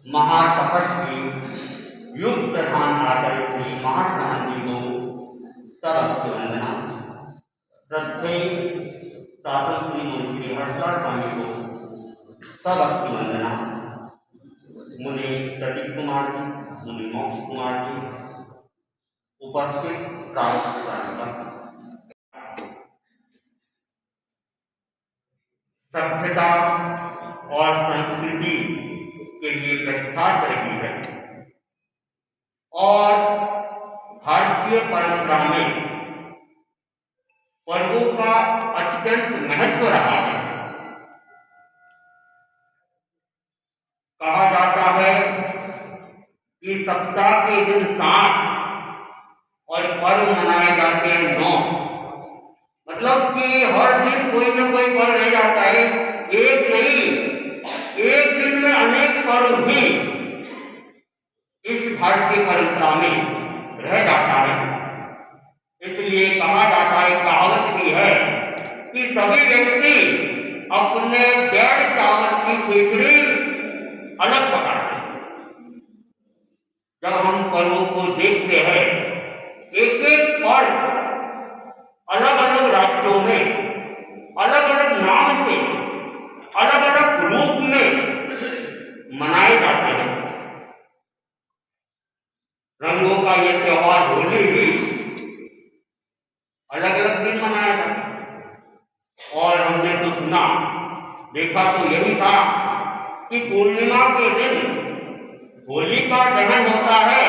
महातपस्वी युग प्रधान आचार्य श्री महात्मा गांधी को सबक वंदना। श्रद्धेय शासन श्री मुनि श्री हर्षलाल स्वामी को सबक वंदना। मुनि प्रदीप कुमार जी, मुनि मोक्ष कुमार जी, उपस्थित प्रार्थना। सभ्यता और संस्कृति के लिए प्रख्यात रही है और भारतीय परंपरा में पर्वों का अत्यंत महत्व रहा है। कहा जाता है कि सप्ताह के दिन 7 और पर्व मनाए जाते हैं 9। मतलब कि हर दिन कोई ना कोई पर्व रह जाता है, एक नहीं, एक दिन में अनेक पर्व भी इस भारतीय परंपरा में रह जाता है। इसलिए कहा जाता है, कहावत भी है कि सभी व्यक्ति अपने गैर चावल की खिचड़ी अलग पकाते हैं। जब हम पर्वों को देखते हैं, एक एक पर्व अलग अलग राज्यों में अलग अलग नाम से अलग अलग रूप में मनाए जाते हैं। रंगों का ये त्योहार होली भी अलग अलग दिन मनाया जाता है। और हमने तो सुना देखा तो यही था कि पूर्णिमा के दिन होली का दहन होता है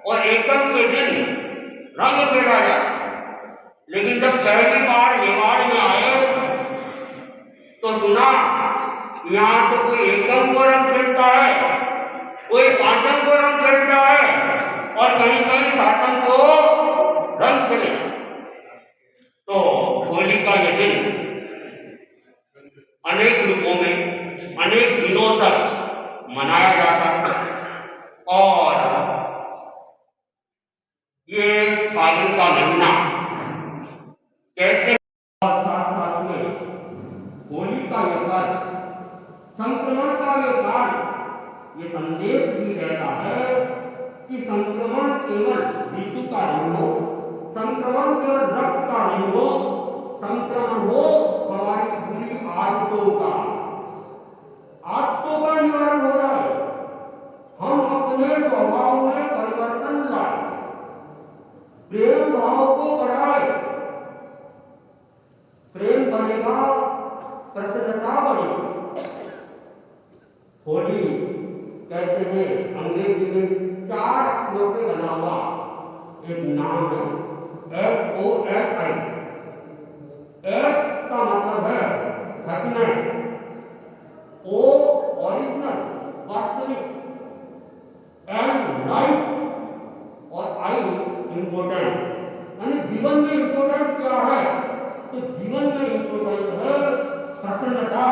और एकम के दिन रंग खेला जाता है। लेकिन जब पहली बार मेवाड़ में आए तो सुना यहाँ तो कोई एकम को रंग खेलता है, कोई पांचम को रंग खेलता है और कहीं कहीं सातम को रंग खेले। तो होली का यह दिन अनेक रूपों में अनेक दिनों तक मनाया जाता है और ये फागुन का महीना कहते हैं। और साथ साथ में होली का ये पर्व, संक्रमण का ये काल, ये संदेश भी रहता है कि संक्रमण केवल ऋतु का नहीं हो, संक्रमण केवल रक्त का नहीं हो, संक्रमण हो हमारी बुरी आदतों का निवारण हो रहा है। हम अपने स्वभाव में परिवर्तन लाए, प्रेम भाव को बढ़ाए, प्रेम बढ़ेगा, प्रसन्नता बढ़ेगी। होली कहते हैं अंग्रेजी में 4 अक्षरों से बना हुआ एक नाम है HOLI। H का मतलब है हैप्पीनेस, O ओरिजिनल वास्तविक, L लाइफ और I इम्पोर्टेंट। यानी जीवन में इम्पोर्टेंट क्या है? तो जीवन में इम्पोर्टेंट है प्रसन्नता,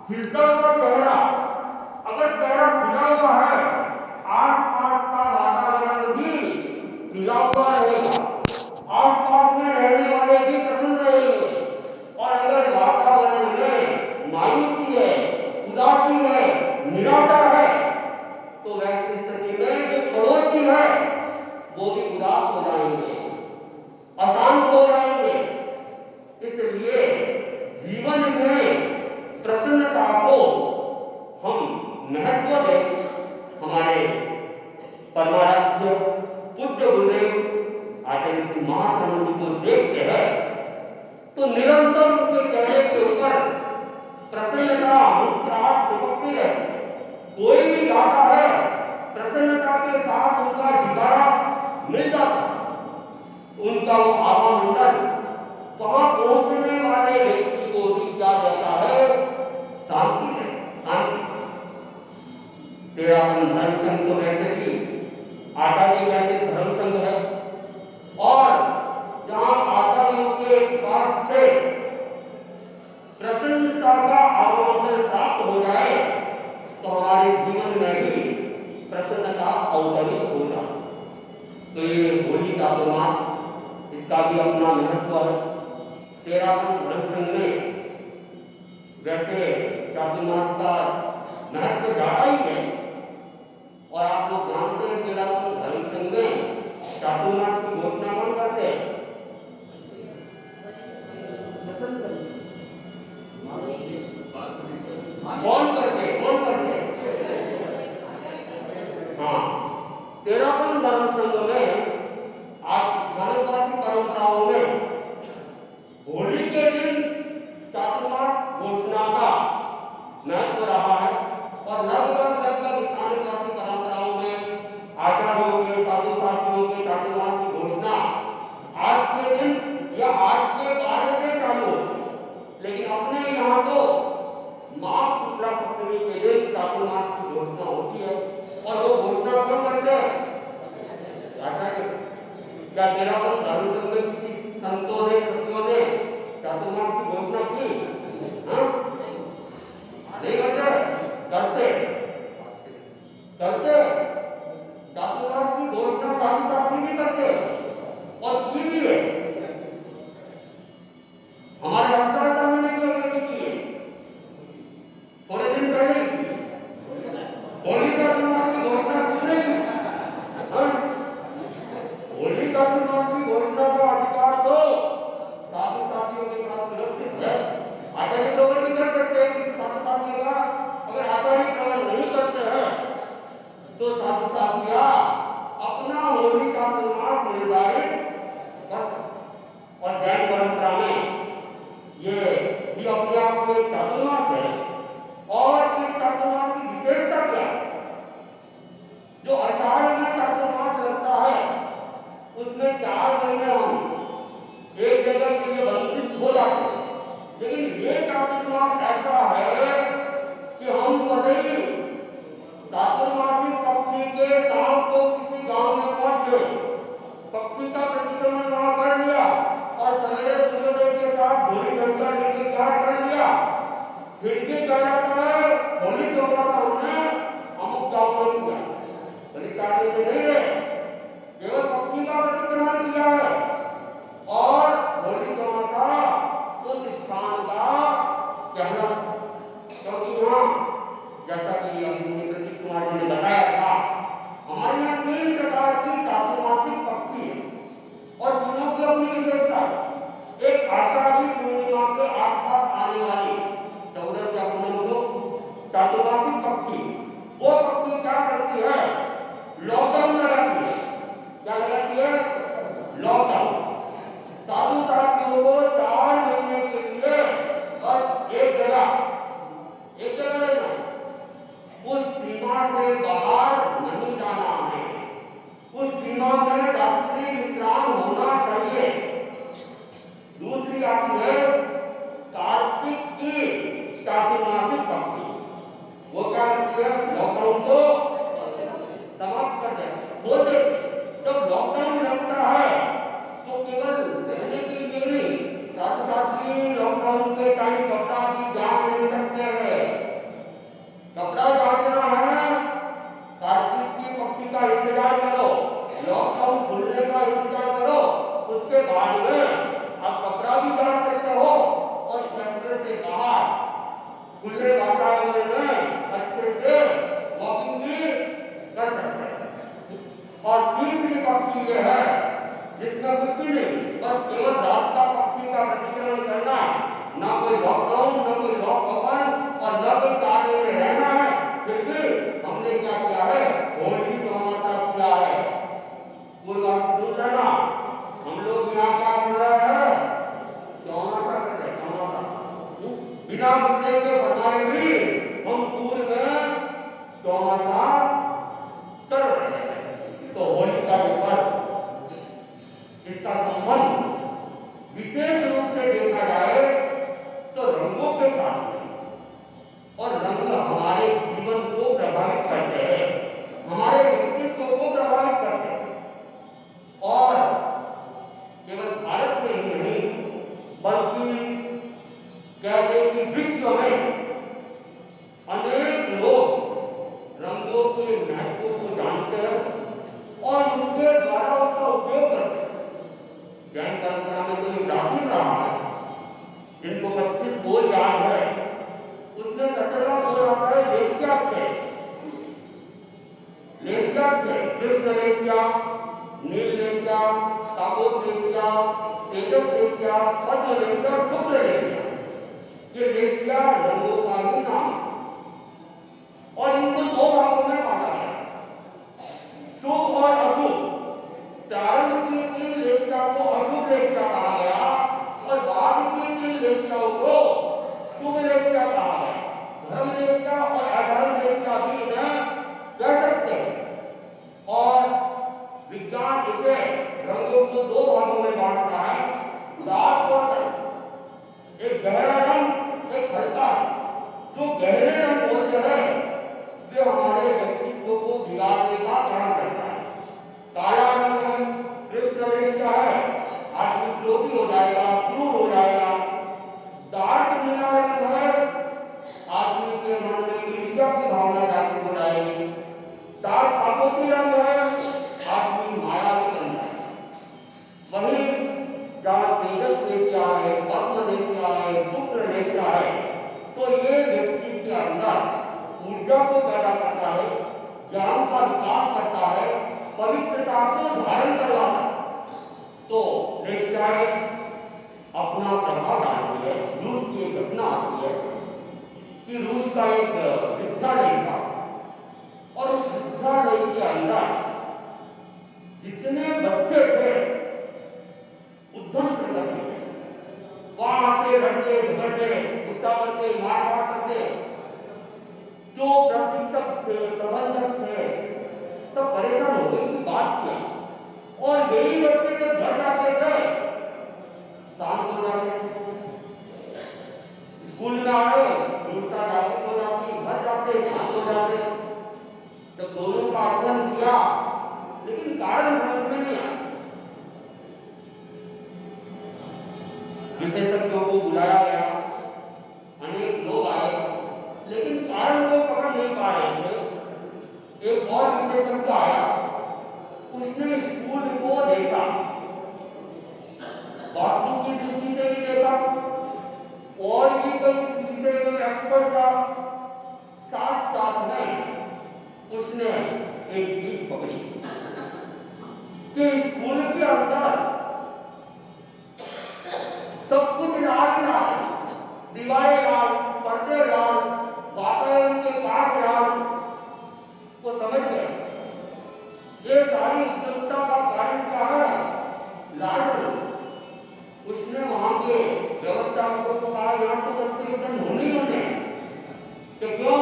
खिलता हुआ चेहरा। अगर चेहरा खिला हुआ है, आसपास का वातावरण भी खिला हुआ रहेगा, आसपास में रहने वाले भी प्रसन्न रहेंगे। और अगर वातावरण में मायूसी है, उदासी है, निराशा है, तो वैसी स्थिति में जो पड़ोसी है वो भी उदास हो जाएंगे, अशांत हो जाएंगे। इसलिए जीवन में प्रसन्नता को हम महत्व दें। हमारे परमाराध्य पूज्य गुरुदेव आचार्य श्री महात्मा गांधी को देखते हैं तो निरंतर उनके चेहरे के ऊपर प्रसन्नता, मुस्कुराहट चिपकती रहती। कोई भी गाता है, प्रसन्नता के साथ उनका जिगारा मिल जाता। उनका वो आवामंडल वहां पहुंचने वाले व्यक्ति को भी क्या देता है? शांति है, शांति। तेरापन धर्म संघ तो वैसे भी आचार्य कहते धर्म संघ है और जहां आचार्यों के पास से प्रसन्नता का आवामंडल प्राप्त हो जाए तो हमारे जीवन में भी प्रसन्नता अवतरित हो जाए। तो ये होली का प्रमाण, इसका भी अपना महत्व है। तेरापन धर्म संघ में वैसे चातुर्मास का महत्व ज्यादा ही है, क्या तेरा मन धर्म में संतों ने सत्यों ने चातुर्मास की घोषणा की? हाँ? नहीं करते? करते करते चातुर्मास की घोषणा साधु साधु नहीं करते और की भी है। हमारे शास्त्र में नहीं किया, थोड़े दिन पहले होली का चुनाव की घोषणा किसने की? होली का चुनाव की घोषणा का अधिकार तो साधु साथियों के साथ सुरक्षित है। आचार्य लोग भी कर सकते हैं, किसी साधु साथी का अगर आचार्य पालन नहीं करते हैं तो साधु साथिया अपना होली का चुनाव निर्धारित कर। और जैन परंपरा में ये भी अपने आप में चातुर्मास है। और इस चातुर्मास की विशेषता क्या है? जो आषाढ़ में चातुर्मास लगता है उसमें 4 महीने हम एक जगह के लिए वंचित हो जाते हैं, लेकिन ये चातुर्मास ऐसा है कि हम कभी चातुर्मासिक पक्षी के शाम को किसी गांव में पहुंच गए, पक्षी का प्रतिक्रमण वहां कर लिया और सवेरे सूर्योदय के साथ धोली डंडा लेके तैयार कर लिया, फिर भी कह जाता है होली त्योहार का हमने अमुक गांव में किया, बलिदान में नहीं है, केवल पक्षी का प्रतिक्रमण किया है और होली त्योहार का उस स्थान का कहना। क्योंकि यहाँ जैसा कि अभी प्रदीप कुमार जी ने बताया था, हमारे यहाँ 3 प्रकार की चातुर्मासिक पक्षी है और तीनों की अपनी विशेषता है। एक आषाढ़ी पूर्णिमा के आसपास आने वाली 14 या 15 चातुर्मासिक पक्षी, वो पक्षी क्या करती है? लॉकडाउन लगाती है। क्या लगाती है? लॉकडाउन। साधु साथियों को 4 महीने के लिए बस एक जगह रहना, उस सीमा से बाहर नहीं जाना है, उस सीमा में रात्रि विश्राम होना चाहिए। दूसरी आती है कार्तिक की चातुर्मासिक पक्षी, वो क्या करती है? लॉकडाउन को समाप्त कर देती है। जब लॉकडाउन लगता है तो केवल रहने के लिए नहीं, साथ साथ ही लॉकडाउन के टाइम कपड़ा भी जांच नहीं सकते हैं। कपड़ा जांचना है, कार्तिक की पक्षी का इंतजार करो, लॉकडाउन खुलने का इंतजार करो, उसके बाद में आप कपड़ा भी जांच सकते हो और सेंटर से बाहर खुले वातावरण में अच्छे से वॉकिंग भी कर सकते हैं। और तीसरी पक्षी ये है जिसमें कुछ भी नहीं, बस केवल रात का पक्षी का प्रतिक्रमण करना, ना कोई लॉकडाउन, ना कोई लॉक ओपन और ना कोई कार्य में रहना है। फिर भी हमने क्या किया है? होली त्योहार किया है। कोई बात सुन लेना, हम लोग यहाँ क्या कर रहे हैं? त्योहार कर रहे हैं। बिना बुद्धि के बनाए भी हम पूर्व में त्योहार कर रहे हैं। तो होली का पर्व, इसका संबंध विशेष रूप से देखा जाए तो रंगों के साथ है। और रंग हमारे जीवन को प्रभावित करते हैं, हमारे व्यक्तित्व को प्रभावित करते हैं। और केवल भारत में ही नहीं बल्कि कह दे कि विश्व में अनेक लोग रंगों के महत्व को जानते हैं और उनके द्वारा उसका उपयोग करते हैं। जैन परंपरा में तो ये प्राचीन रहा है, जिनको 25 बोल याद है, उसमें 17वां बोल आता है लेस्याक्षय, कृष्ण लेस्या, नील लेस्या, तापोस लेस्या, तेजस लेस्या, पद्म लेस्या, शुक्र लेस्या। ये लेस्या रंगों का ही नाम और इनको 2 भागों में बांटा है, शुभ और अशुभ। प्रारंभ की 3 लेस्या को अशुभ लेस्या कहा गया और बाद की 3 लेस्याओं को शुभ लेस्या कहा गया। धर्म लेस्या और अधर्म लेस्या भी इन्हें कह सकते हैं। और विज्ञान इसे रंगों को 2 भागों में बांटता है, लाल और एक गहरा रंग, एक हल्का रंग। विद्या को पैदा करता है, ज्ञान का विकास करता है, पवित्रता को धारण करवाता है, तो निश्चय अपना प्रभाव डालती है। रूस की एक घटना आती है कि रूस का एक विद्यालय था और उस विद्यालय के अंदर जितने बच्चे थे उद्यम करते थे, वहां आते लड़ते झगड़ते गुस्सा करते मारकाट करते। जो प्रशिक्षक थे प्रबंधक थे सब परेशान हो गए कि बात क्या, और यही बच्चे जब घर जाते थे शांत हो जाते, स्कूल में आए उल्टा जागृत हो जाती, घर जाते शांत हो जाते। जब दोनों का अध्ययन किया लेकिन कारण समझ में नहीं आया, विशेषज्ञों को बुलाया गया, अनेक लोग आए लेकिन कारण वो पकड़ नहीं पा रहे थे। एक और विशेषज्ञ आया, उसने स्कूल को देखा, वास्तु की दृष्टि से भी देखा और भी कोई विषय में एक्सपर्ट था। साथ साथ में उसने एक चीज पकड़ी कि स्कूल के अंदर सब कुछ लाल लाल, दीवारें लाल, पर्दे लाल, वातावरण के काट लाल, वो समझ गए ये सारी उद्योगता का कारण क्या है, लाल। उसने वहां के व्यवस्थापकों को कहा यहाँ तो बच्चे एकदम होने होने, तो क्यों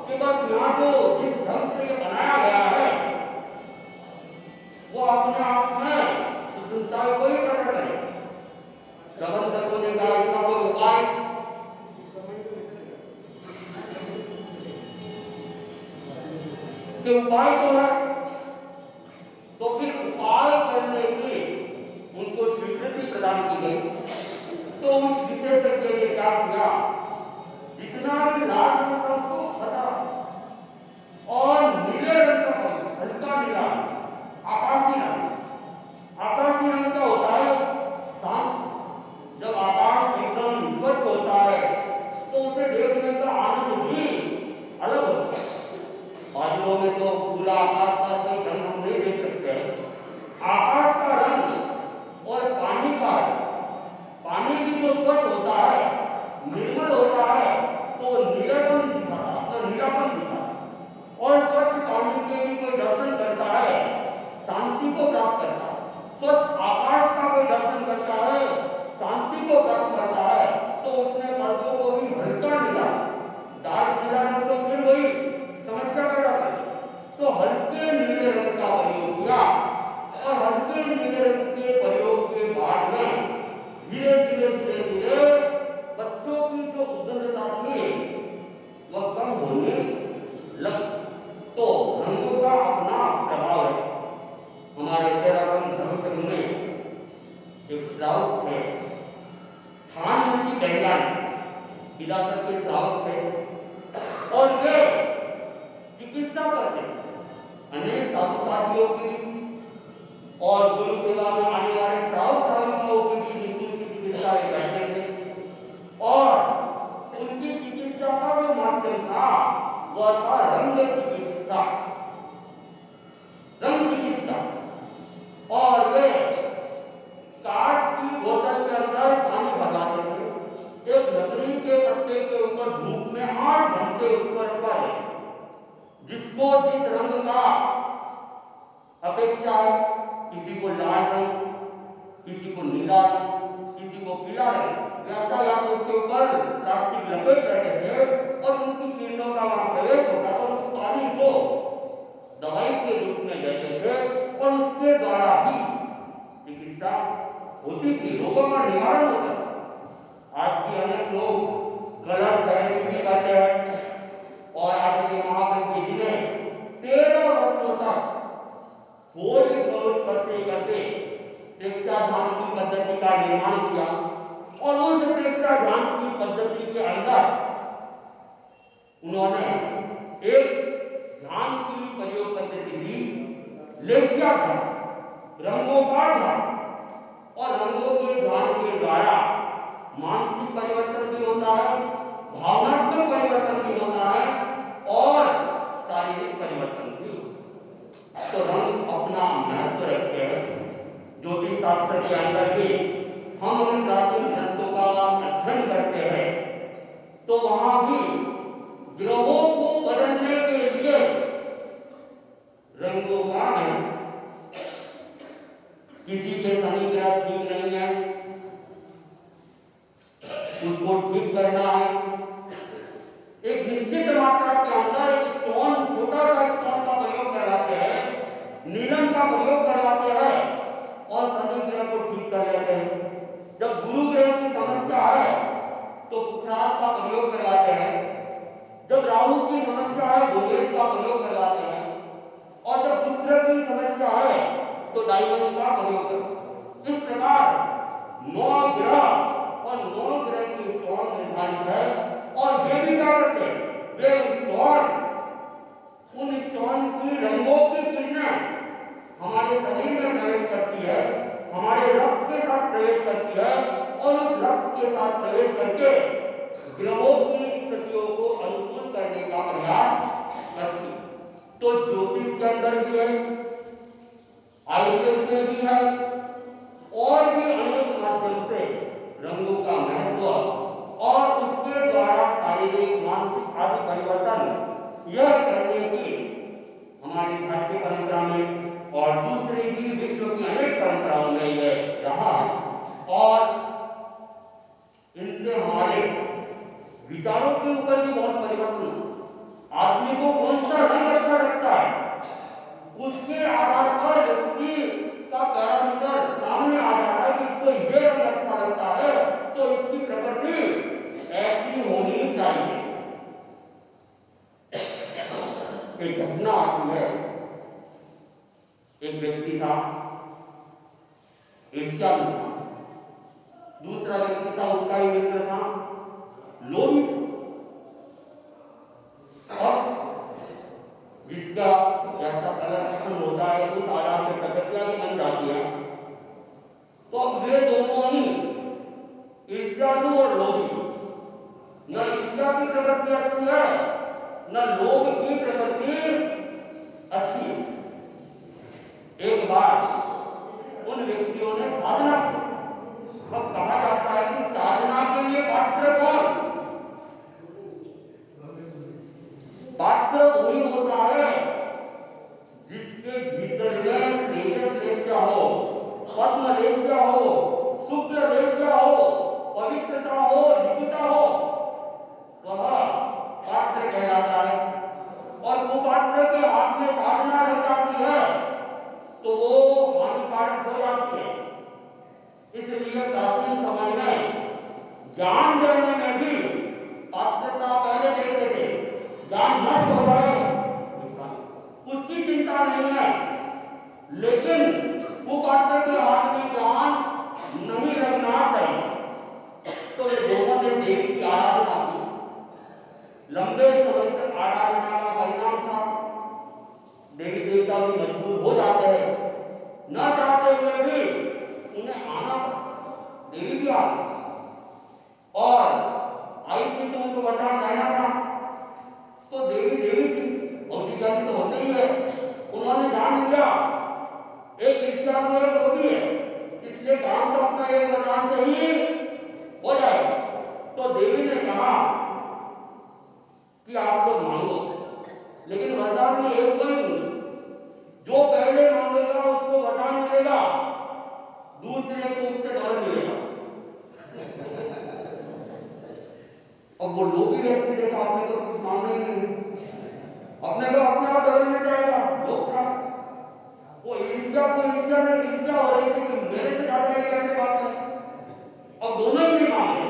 कि बस यहाँ जो जिस ढंग से ये बनाया गया है वो अपने आप में सुंदरता को ही प्रकट करे। प्रबंधकों ने कहा इसका कोई उपाय, कि उपाय तो है, तो फिर उपाय करने की उनको स्वीकृति प्रदान की गई। तो उस विशेषज्ञ ने क्या किया, जितना भी लाल रंग का उसको हटा और नीले रंग का, हल्का नीला, आकाशी रंग। आकाशी रंग का होता है शांत, जब आकाश एकदम स्वच्छ होता है तो उसे देखने का आनंद भी अलग होता है। बादलों में तो पूरा आकाश का कोई रंग हम नहीं देख सकते हैं। आकाश का रंग और पानी का रंग, पानी भी जो स्वच्छ होता है, निर्मल होता है, तो नीलापन दिखाता, अपना नीलापन दिखाता। और स्वच्छ पानी के भी कोई दर्शन करता है शांति को प्राप्त करता है, स्वच्छ आकाश का कोई दर्शन करता है शांति को प्राप्त करता है। तो उसने पर्दों को भी हल्का नीला, डार्क नीला रंग तो फिर वही समस्या पैदा करी, तो हल्के नीले रंग का प्रयोग किया। और हल्के नीले रंग के प्रयोग के बाद में धीरे धीरे धीरे धीरे बच्चों की जो उद्दंडता थी वह कम होने लगी। तो रंगों का अपना प्रभाव है। हमारे उत्तराखंड धर्म संघ में एक श्रावक थे, थानमूर्ति वैज्ञानिक विरासत के श्रावक थे और वे चिकित्सा करते थे अनेक साधु साथियों की और गुरु सेवा में आने वाले श्रावक श्राविकाओं की भी निःशुल्क चिकित्सा करते थे। और उनकी चिकित्सा का जो माध्यम था वह था रंग चिकित्सा, रंग चिकित्सा। और वे कांच की बोतल के अंदर पानी भरवाते थे, एक लकड़ी के पत्ते के ऊपर धूप में 8 घंटे उसको रखवा देते, जिसको जिस रंग का अपेक्षा है, किसी को लाल रंग, किसी को नीला रंग, किसी को पीला रंग, वैसा या तो उसके ऊपर प्लास्टिक लपेट रहे थे और उनकी किरणों का वहां प्रवेश होता था। उस पानी को दवाई के रूप में देते थे और उसके द्वारा ही चिकित्सा होती थी, रोगों का निवारण होता था। आज भी अनेक लोग गलत थेरेपी भी करते हैं और आज के महाकवि जी ने 13 वर्षों तक खोज करते करते प्रेक्षा ध्यान की पद्धति का निर्माण किया। और उस प्रेक्षा ध्यान की पद्धति के अंदर उन्होंने एक ध्यान की प्रयोग पद्धति दी, लेक्ष्या ध्यान, रंगों का ध्यान। और रंगों के ध्यान के द्वारा मानसिक परिवर्तन भी होता है, भावनात्मक परिवर्तन भी होता है और के अंदर भी हम उन प्राचीन ग्रंथों का अध्ययन करते हैं तो वहां भी ग्रहों को बदलने के लिए रंगों का नहीं, किसी के शनि ग्रह ठीक नहीं है उसको ठीक करना है, एक निश्चित मात्रा के अंदर एक स्टोन, छोटा सा स्टोन का प्रयोग करवाते हैं, नीलम का प्रयोग करवाते हैं और शनि ग्रह को ठीक कर लेते हैं। जब गुरु ग्रह की समस्या है तो पुखराज का प्रयोग करवाते हैं, जब राहु की समस्या है गोमेद का प्रयोग करवाते हैं और जब शुक्र की समस्या है तो डायमंड का प्रयोग करते हैं। इस प्रकार 9 ग्रह और 9 ग्रह की स्टोन निर्धारित है और ये भी क्या करते हैं, वे स्टोन, उन स्टोन की रंगों की किरणें हमारे शरीर में प्रवेश करती है, हमारे रक्त के साथ प्रवेश करती है और उस रक्त के साथ प्रवेश करके ग्रहों की स्थितियों को अनुकूल करने का प्रयास करती है। तो ज्योतिष के अंदर भी है, आयुर्वेद में भी है और भी अनेक माध्यम से रंगों का महत्व और उसके द्वारा शारीरिक मानसिक आदि परिवर्तन यह करने की हमारी भारतीय परंपरा में और दूसरी भी विश्व की अनेक परंपराओं में यह रहा और इनसे हमारे विचारों के ऊपर भी बहुत परिवर्तन, आदमी को कौन सा रंग अच्छा लगता है उसके आधार पर व्यक्ति का पैरामीटर सामने आ जाता है कि इसको ये रंग अच्छा लगता है तो इसकी प्रकृति ऐसी होनी चाहिए। एक घटना आती है, एक व्यक्ति था, ईर्ष्या भी था, दूसरा व्यक्ति था उसका ही मित्र था, लोभी और जिसका जैसा कलर होता है उस आधार से प्रकृतियां भी बन जाती है। तो अब वे दोनों ही ईर्ष्यालु और लोभी, न ईर्ष्या की प्रवृत्ति अच्छी है न लोभ की प्रवृत्ति अच्छी है। एक बार उन व्यक्तियों ने साधना की। अब कहा जाता है कि साधना के लिए पात्र कौन, पात्र वही होता है जिसके भीतर में तेजस रेशा हो, पद्म रेशा हो, शुक्र रेशा हो, पवित्रता हो, लिखिता हो, वह पात्र कहलाता है। और कुपात्र के हाथ में साधना लग जाती है तो वो हानिकारक हो जाती है। इसलिए प्राचीन समय में ज्ञान देने में भी पात्रता पहले देखते थे, ज्ञान नष्ट हो जाए उसकी चिंता नहीं है, लेकिन कुपात्र के हाथ में ज्ञान नहीं लगना चाहिए। तो ये दोनों ने देवी की आराधना की, लंबे समय तक आराधना का परिणाम था देवी देवता भी मजबूर हो जाते हैं, न चाहते हुए भी उन्हें आना, देवी भी आ गई और आई थी तो उनको वरदान देना था। तो देवी देवी थी, औधिकारी तो होते ही है, उन्होंने जान लिया एक ईर्ष्या में एक होती है, इसलिए काम तो अपना एक वरदान से ही हो जाए। तो देवी ने कहा कि आप लोग मांगो, लेकिन वरदान में एक को ही दूंगी, जो पहले मांगेगा उसको वरदान मिलेगा, दूसरे को उससे डर मिलेगा। और वो लोभी व्यक्ति देखा अपने को कुछ मांगने नहीं, अपने को अपने आप डर में जाएगा, लोग था वो ईर्ष्या को ईर्ष्या में ईर्ष्या हो रही थी कि मेरे से ज्यादा ये कैसे बात है। अब दोनों ही नहीं मांगे,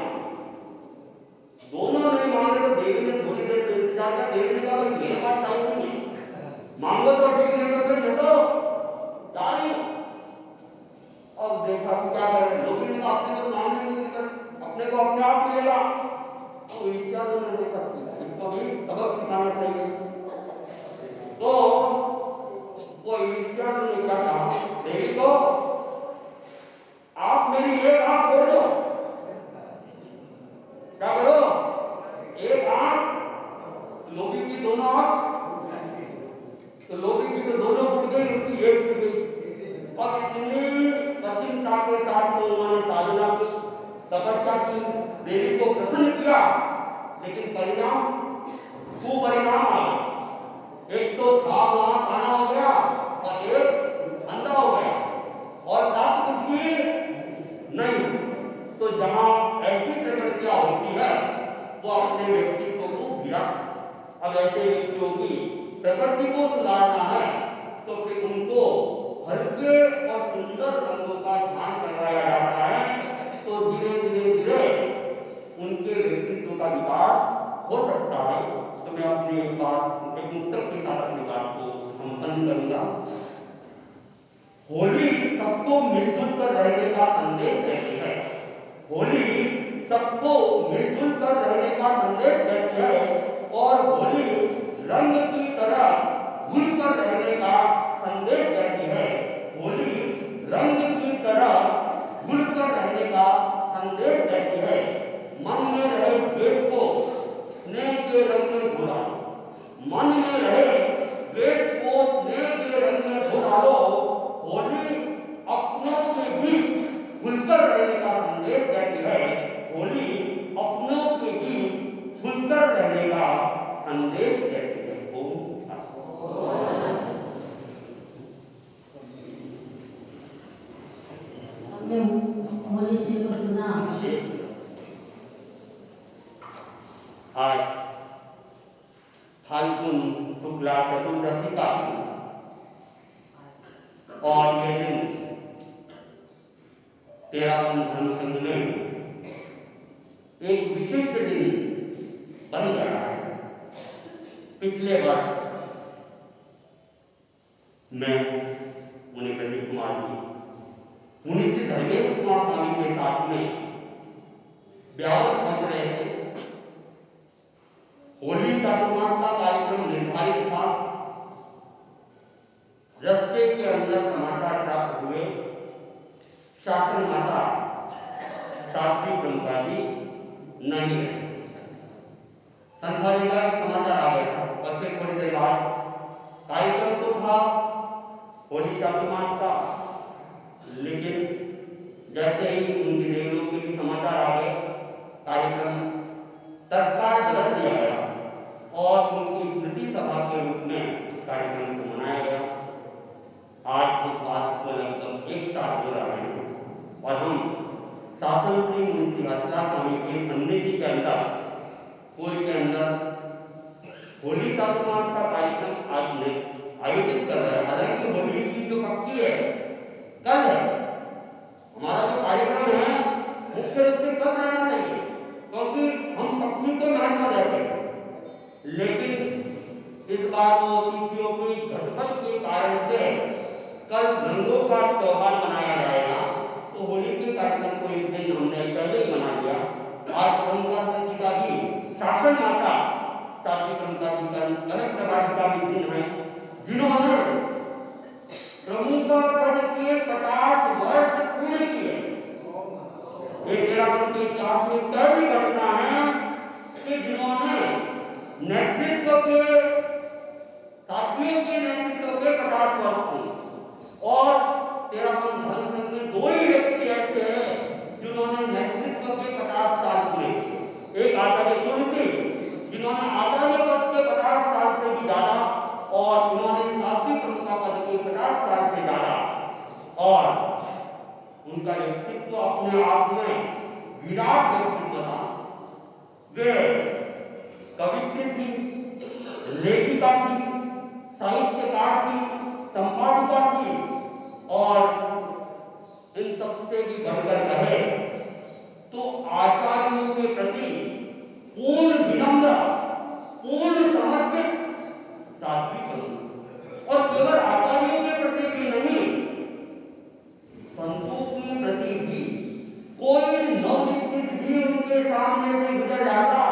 दोनों नहीं मांगे तो देवी ने थोड़ी देर पे इंतजार किया, देवी ने कहा भाई मेरे पास टाइम नहीं है, मांगो तो ठीक नहीं तो फिर देखो जा रही हूं। अब देखा कि क्या करें, लोग ने कहा अपने को मांगने नहीं देकर अपने को अपने आप मिलेगा, तो ईर्ष्या तो नहीं देखा, इसको भी सबक सिखाना चाहिए। तो वो ईर्ष्या ने क्या कहा, देवी को आप मेरी एक आंख छोड़ दो, क्या करो, एक आंख, लोभी की दोनों आंख, तो लोभी की तो प्रसन्नता के साथ तो उन्होंने साधना की, तपस्या की, देवी को प्रसन्न किया, लेकिन परिणाम कुपरिणाम आ गया। एक तो था वहां काना हो गया और एक अंधा हो गया और प्राप्त कुछ भी नहीं। तो जहां ऐसी प्रवृत्तियां होती है वो अपने व्यक्तित्व को गिरा। अब ऐसे व्यक्तियों की प्रकृति को सुधारना है तो फिर उनको हल्के और सुंदर रंगों का ध्यान करवाया जाता है, तो धीरे धीरे धीरे उनके व्यक्तित्व का विकास हो सकता है। तो मैं अपनी एक बात एक मुक्तक के साथ अपनी बात को संपन्न करूंगा। होली सबको मिलजुल कर रहने का संदेश देती है। होली सबको मिलजुल कर रहने का संदेश देती है और होली रंग की तरह घुल कर रहने का संदेश देती है। होली रंग की तरह घुल कर रहने का संदेश देती है। मन में रहे द्वेष को स्नेह के रंग में घुला, मन में रहे द्वेष को स्नेह के रंग में घुला लो। होली अपनों के बीच खुलकर रहने का संदेश देती है। होली अपनों के बीच खुलकर रहने का संदेश देती है। हमने होली श्री को सुना। आज फाल्गुन शुक्ला चतुर्दशी का और ये दिन 13 धर्मसंघ में एक विशिष्ट दिन बन गया है। पिछले वर्ष मैं मुनि प्रदीप कुमार जी, मुनि श्री धर्मेश कुमार स्वामी के साथ में ब्यावर पहुंच रहे थे। होली चातुर्मास का कार्यक्रम निर्धारित था। रस्ते के अंदर समाचार प्राप्त हुए, शासन माता शास्त्री ब्रह्मा जी नहीं है। संसारिका समाचार आ गया और फिर थोड़ी देर बाद कार्यक्रम तो था होली चातुर्मास का, लेकिन जैसे ही उनकी देवलोक के समाचार आ गए, कार्यक्रम तत्काल बदल दिया गया और उनकी स्मृति सभा के रूप में इस कार्यक्रम को मनाया गया। आज उस बात को लगभग एक साथ हो रहा है और हम शासन श्री मुंशी हसला स्वामी के सन्निधि के अंदर पूरी के अंदर होली चातुर्मास का कार्यक्रम आज आयोजित कर रहे हैं। हालांकि होली की जो पक्की है कल है, हमारा जो कार्यक्रम है मुख्य रूप से कल रहना चाहिए क्योंकि हम पक्की को महत्व देते हैं, लेकिन इस बार वो तिथियों की घटपट के कारण से कल रंगों का त्योहार मनाया जाएगा। तो होली के कार्यक्रम को एक दिन हमने पहले ही मना लिया। आज ब्रह्मका जी का भी शासन माता शास्त्री ब्रह्मका जी का अलग प्रकार का भी दिन है, जिन्होंने प्रमुख पद के 50 वर्ष पूरे किए। ये तेरापन के इतिहास में पहली घटना है कि जिन्होंने नेतृत्व के साथियों के नेतृत्व के 50 वर्ष पूरे, और तेरापन धर्म संघ में 2 ही व्यक्ति ऐसे हैं जिन्होंने नेतृत्व के 50 साल पूरे। एक आचार्य तुलसी जिन्होंने आचार्य पद के 50 साल से भी ज्यादा और उन्होंने शास्त्री प्रमुखा पद के 50 साल से ज्यादा, और उनका व्यक्तित्व अपने आप में विराट व्यक्तित्व था। वे कवित्री थी, लेखिका थी, साहित्यकार थी, संपादिका थी और इन सबसे भी बढ़कर कहे तो आचार्यों के प्रति पूर्ण विनम्र, पूर्ण समर्पित सात्विक बनी। और केवल आचार्यों के प्रति भी नहीं, संतों के प्रति भी कोई नवनिश्चित भी उनके सामने से गुजर जाता,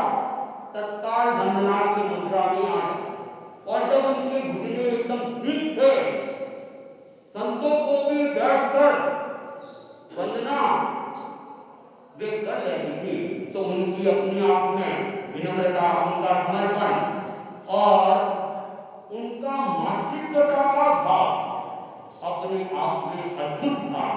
तत्काल वंदना की मुद्रा में आए। और जब उनके घुटने एकदम ठीक थे, संतों को भी बैठकर वंदना वे कर रही थी, तो उनकी अपने आप में विनम्रता, उनका समर्पण और उनका मातृत्वता का भाव अपने आप में अद्भुत था।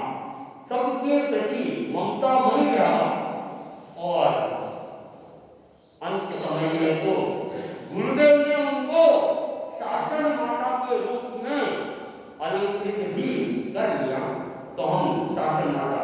संवाद